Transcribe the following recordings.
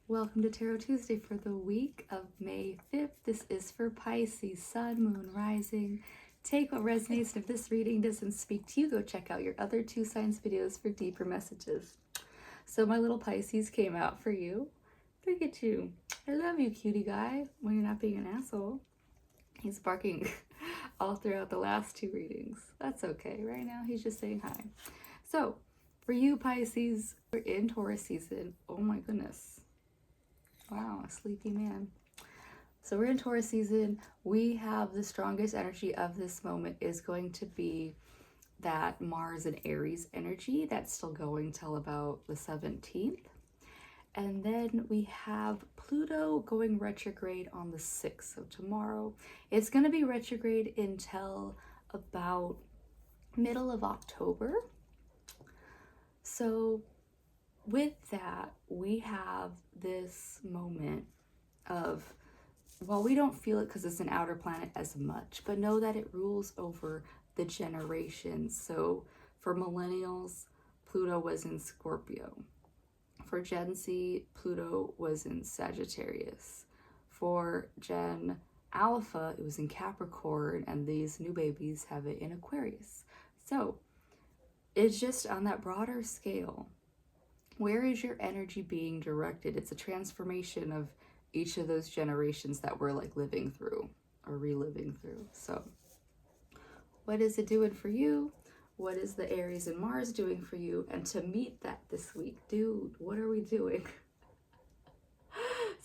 Welcome to Tarot Tuesday for the week of May 5th. This is for Pisces, Sun, Moon, Rising. Take what resonates. If this reading doesn't speak to you, go check out your other two signs videos for deeper messages. So my little Pisces came out for you. Look at you. I love you, cutie guy, when you're not being an asshole. He's barking all throughout the last two readings. That's okay. Right now, he's just saying hi. So, for you, Pisces, we're in Taurus season. Oh my goodness. Wow, a sleepy man. So we're in Taurus season. We have the strongest energy of this moment is going to be that Mars and Aries energy. That's still going till about the 17th. And then we have Pluto going retrograde on the 6th. So tomorrow, it's going to be retrograde until about middle of October. So with that, we have this moment of, well, we don't feel it because it's an outer planet as much, but know that it rules over the generations. So for millennials, Pluto was in Scorpio. For Gen Z, Pluto was in Sagittarius. For Gen Alpha, it was in Capricorn, and these new babies have it in Aquarius. So it's just on that broader scale. Where is your energy being directed? It's a transformation of each of those generations that we're like living through or reliving through. So what is it doing for you? What is the Aries and Mars doing for you? And to meet that this week, dude, what are we doing?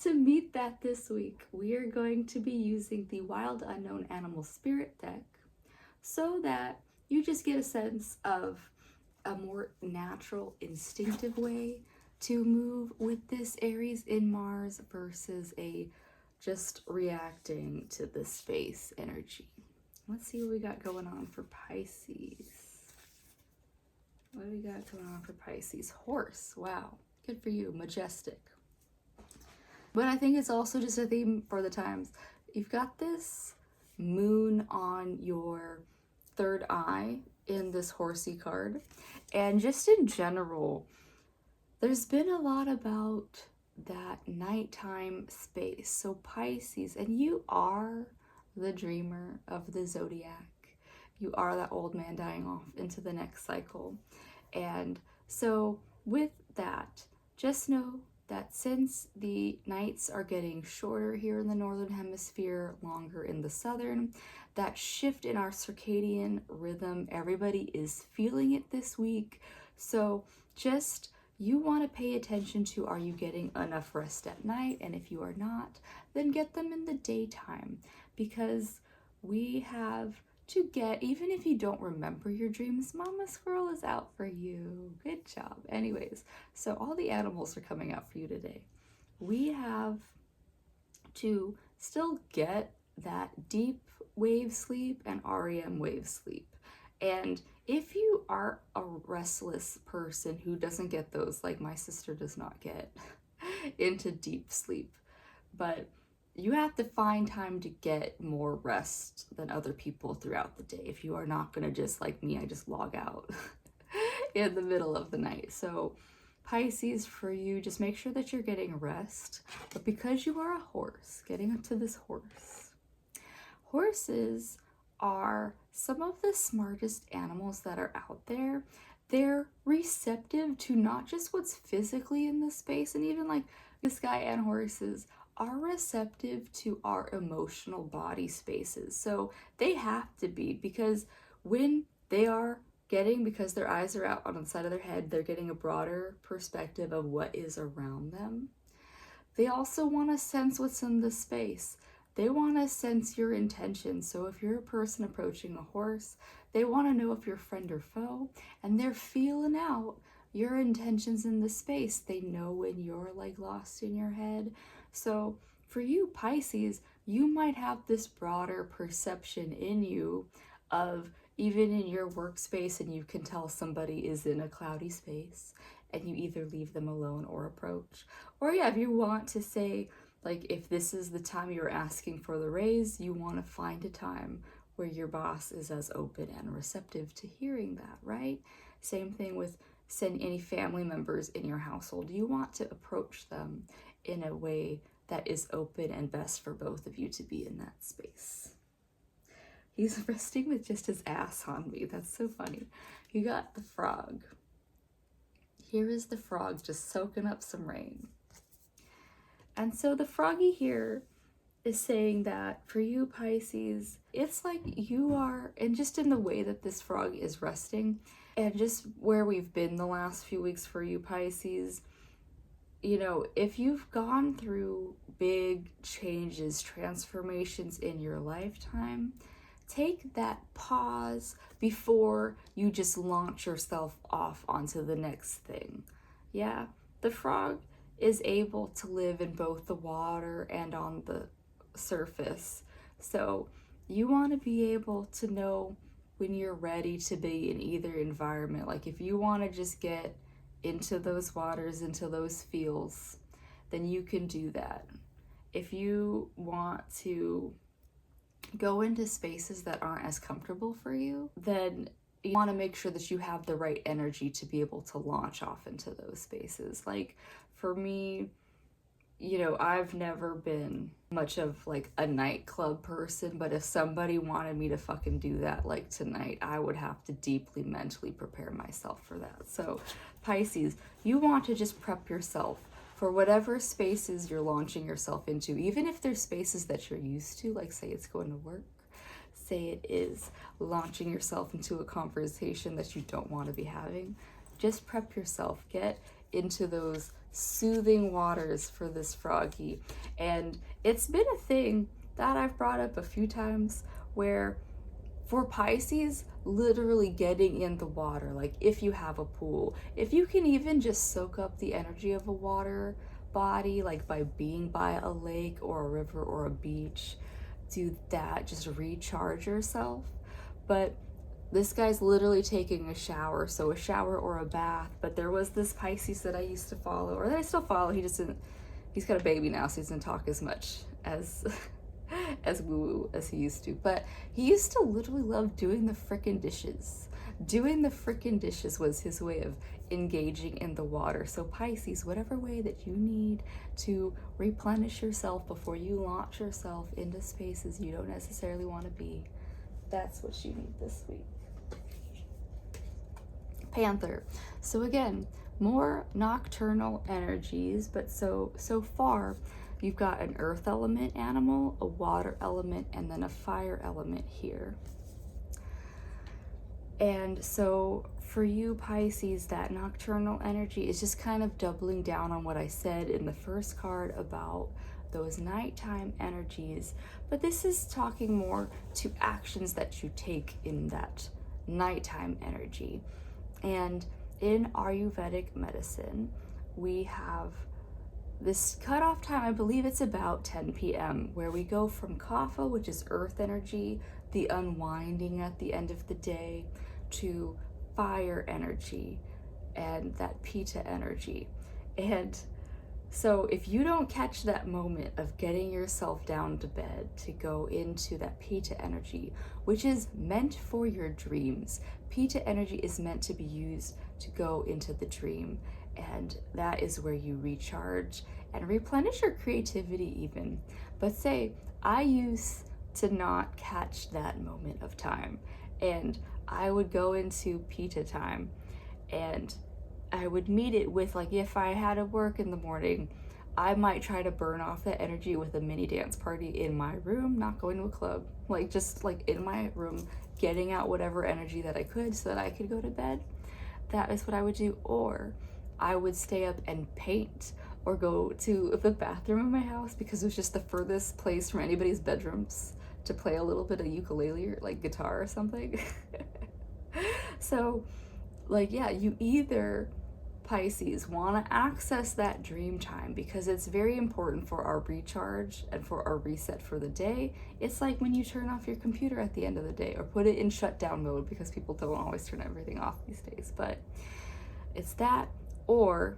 To meet that this week, we are going to be using the Wild Unknown Animal Spirit deck so that you just get a sense of a more natural, instinctive way to move with this Aries in Mars versus a just reacting to the space energy. Let's see what we got going on for Pisces. What do we got going on for Pisces? Horse. Wow. Good for you. Majestic. But I think it's also just a theme for the times. You've got this moon on your third eye in this horsey card. And just in general, there's been a lot about that nighttime space. So Pisces, and you are the dreamer of the zodiac. You are that old man dying off into the next cycle. And so with that, just know that since the nights are getting shorter here in the northern hemisphere, longer in the southern, that shift in our circadian rhythm, everybody is feeling it this week. So just, you want to pay attention to, are you getting enough rest at night? And if you are not, then get them in the daytime, because we have to get, even if you don't remember your dreams, Mama Squirrel is out for you. Good job. Anyways, so all the animals are coming out for you today. We have to still get that deep wave sleep and REM wave sleep. And if you are a restless person who doesn't get those, like my sister does not get into deep sleep, but you have to find time to get more rest than other people throughout the day. If you are not going to just, like me, I just log out in the middle of the night. So Pisces, for you, just make sure that you're getting rest. But because you are a horse, getting into this horse, horses are some of the smartest animals that are out there. They're receptive to not just what's physically in the space, and even like the sky and horses are receptive to our emotional body spaces. So they have to be, because when they are getting, because their eyes are out on the side of their head, they're getting a broader perspective of what is around them. They also want to sense what's in the space. They want to sense your intentions. So if you're a person approaching a horse, they want to know if you're friend or foe, and they're feeling out your intentions in the space. They know when you're like lost in your head. So for you, Pisces, you might have this broader perception in you of, even in your workspace, and you can tell somebody is in a cloudy space and you either leave them alone or approach. Or yeah, if you want to say, like, if this is the time you're asking for the raise, you want to find a time where your boss is as open and receptive to hearing that, right? Same thing with any family members in your household. You want to approach them in a way that is open and best for both of you to be in that space. He's resting with just his ass on me. That's so funny. You got the frog. Here is the frog just soaking up some rain. And so the froggy here is saying that for you, Pisces, it's like you are, and just in the way that this frog is resting, and just where we've been the last few weeks for you, Pisces, you know, if you've gone through big changes, transformations in your lifetime, take that pause before you just launch yourself off onto the next thing. Yeah, the frog is able to live in both the water and on the surface. So you want to be able to know when you're ready to be in either environment. Like if you want to just get into those waters, into those feels, then you can do that. If you want to go into spaces that aren't as comfortable for you, then you want to make sure that you have the right energy to be able to launch off into those spaces. Like for me, you know, I've never been much of like a nightclub person, but if somebody wanted me to fucking do that like tonight, I would have to deeply mentally prepare myself for that. So Pisces, you want to just prep yourself for whatever spaces you're launching yourself into, even if there's spaces that you're used to, like say it's going to work, say it is launching yourself into a conversation that you don't want to be having. Just prep yourself, get into those soothing waters for this froggy. And it's been a thing that I've brought up a few times where for Pisces, literally getting in the water, like if you have a pool, if you can even just soak up the energy of a water body, like by being by a lake or a river or a beach, do that, just recharge yourself. But this guy's literally taking a shower, so a shower or a bath. But there was this Pisces that I used to follow, or that I still follow. He just didn't, he's got a baby now, so he doesn't talk as much as as woo-woo as he used to. But he used to literally love doing the frickin' dishes. Doing the frickin' dishes was his way of engaging in the water. So Pisces, whatever way that you need to replenish yourself before you launch yourself into spaces you don't necessarily want to be, that's what you need this week. Panther. So again, more nocturnal energies, but so far you've got an earth element animal, a water element, and then a fire element here. And so for you, Pisces, that nocturnal energy is just kind of doubling down on what I said in the first card about those nighttime energies. But this is talking more to actions that you take in that nighttime energy. And in Ayurvedic medicine, we have this cutoff time, I believe it's about 10 p.m., where we go from Kapha, which is earth energy, the unwinding at the end of the day, to fire energy and that Pitta energy. And so if you don't catch that moment of getting yourself down to bed to go into that Pitta energy, which is meant for your dreams, Pitta energy is meant to be used to go into the dream. And that is where you recharge and replenish your creativity even. But say, I used to not catch that moment of time. And I would go into Pitta time and I would meet it with, like, if I had to work in the morning, I might try to burn off that energy with a mini dance party in my room, not going to a club, like just like in my room, getting out whatever energy that I could so that I could go to bed. That is what I would do. Or I would stay up and paint or go to the bathroom in my house because it was just the furthest place from anybody's bedrooms to play a little bit of ukulele or like guitar or something. So like, yeah, you either, Pisces, want to access that dream time because it's very important for our recharge and for our reset for the day. It's like when you turn off your computer at the end of the day or put it in shutdown mode, because people don't always turn everything off these days. But it's that, or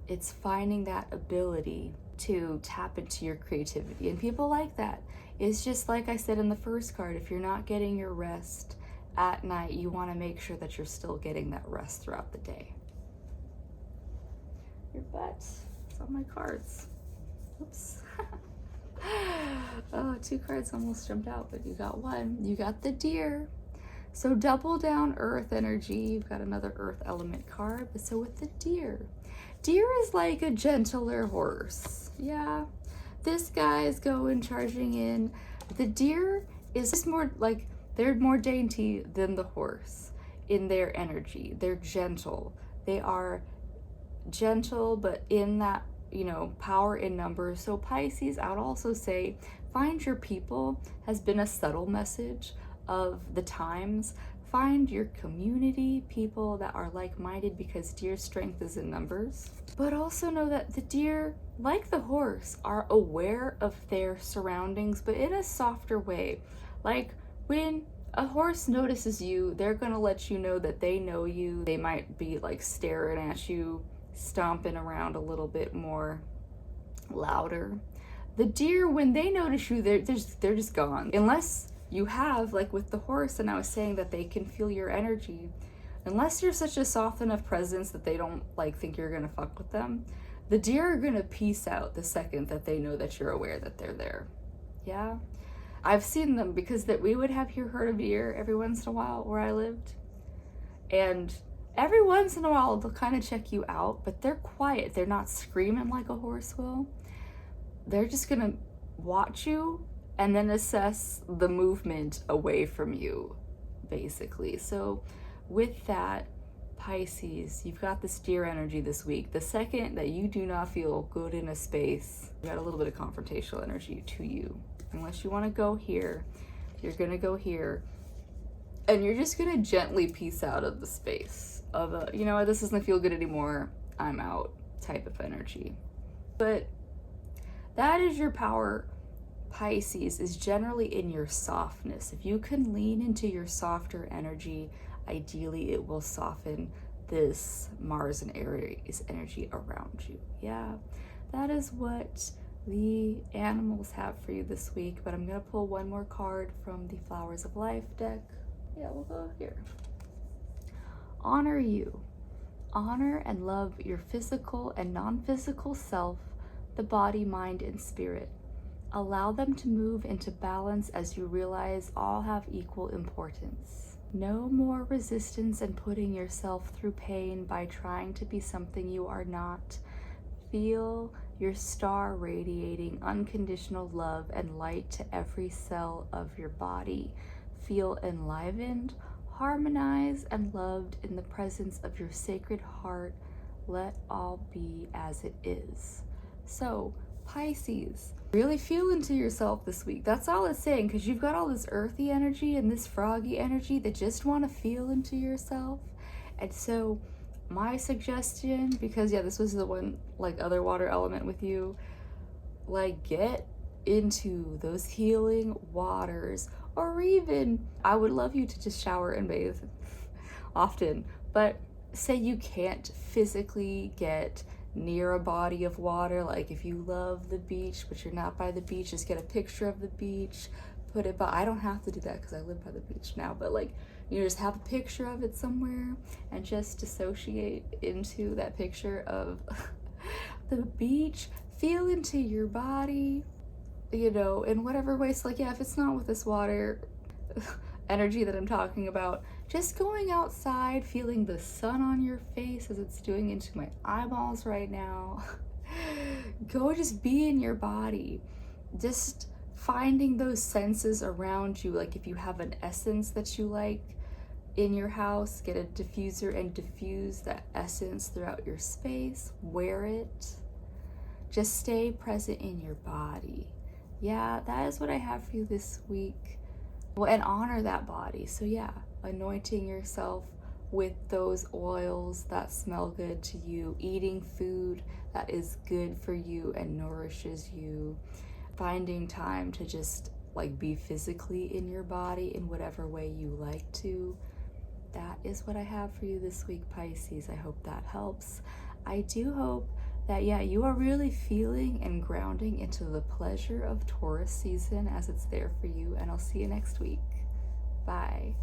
it's finding that ability to tap into your creativity. And people like that. It's just like I said in the first card, if you're not getting your rest at night, you want to make sure that you're still getting that rest throughout the day. Your butt. It's on my cards. Oops. Oh, 2 cards almost jumped out, but you got one. You got the Deer. So double down earth energy. You've got another earth element card. But so with the Deer, Deer is like a gentler horse. Yeah. This guy is going charging in. The Deer is just more like, they're more dainty than the horse in their energy. They're gentle. They are gentle, but in that, you know, power in numbers. So Pisces, I would also say, find your people has been a subtle message of the times. Find your community, people that are like-minded, because Deer's strength is in numbers. But also know that the Deer, like the horse, are aware of their surroundings, but in a softer way. Like when a horse notices you, they're gonna let you know that they know you. They might be like staring at you, stomping around a little bit more louder. The Deer, when they notice you, they're just gone. Unless you have, like with the horse, and I was saying that they can feel your energy, unless you're such a soft enough presence that they don't like think you're gonna fuck with them, the Deer are gonna peace out the second that they know that you're aware that they're there. Yeah, I've seen them, because that we would have here herd of deer every once in a while where I lived, and every once in a while they'll kind of check you out, but they're quiet. They're not screaming like a horse will. They're just gonna watch you and then assess the movement away from you, basically. So with that, Pisces, you've got this Deer energy this week. The second that you do not feel good in a space, you got a little bit of confrontational energy to you. Unless you want to go here, you're gonna go here, and you're just gonna gently peace out of the space of a, you know, this doesn't feel good anymore, I'm out type of energy. But that is your power, Pisces, is generally in your softness. If you can lean into your softer energy, ideally it will soften this Mars and Aries energy around you. Yeah, that is what the animals have for you this week. But I'm gonna pull one more card from the Flowers of Life deck. Yeah, we'll go here. Honor you. Honor and love your physical and non-physical self, the body, mind, and spirit. Allow them to move into balance as you realize all have equal importance. No more resistance and putting yourself through pain by trying to be something you are not. Feel your star radiating unconditional love and light to every cell of your body. Feel enlivened, harmonized, and loved in the presence of your sacred heart. Let all be as it is. So, Pisces, really feel into yourself this week. That's all it's saying, because you've got all this earthy energy and this froggy energy that just want to feel into yourself. And so my suggestion, because yeah, this was the one like other water element with you, like get into those healing waters, or even I would love you to just shower and bathe often, but say you can't physically get near a body of water. Like if you love the beach but you're not by the beach, just get a picture of the beach, put it by. I don't have to do that because I live by the beach now, but like you just have a picture of it somewhere and just dissociate into that picture of the beach. Feel into your body, you know, in whatever way. So like, yeah, if it's not with this water energy that I'm talking about, just going outside, feeling the sun on your face as it's doing into my eyeballs right now. Go just be in your body. Just finding those senses around you. Like if you have an essence that you like in your house, get a diffuser and diffuse that essence throughout your space. Wear it. Just stay present in your body. Yeah, that is what I have for you this week. Well, and honor that body. So yeah, anointing yourself with those oils that smell good to you, eating food that is good for you and nourishes you, finding time to just like be physically in your body in whatever way you like to. That is what I have for you this week, Pisces. I hope that helps. I do hope that, yeah, you are really feeling and grounding into the pleasure of Taurus season as it's there for you, and I'll see you next week. Bye.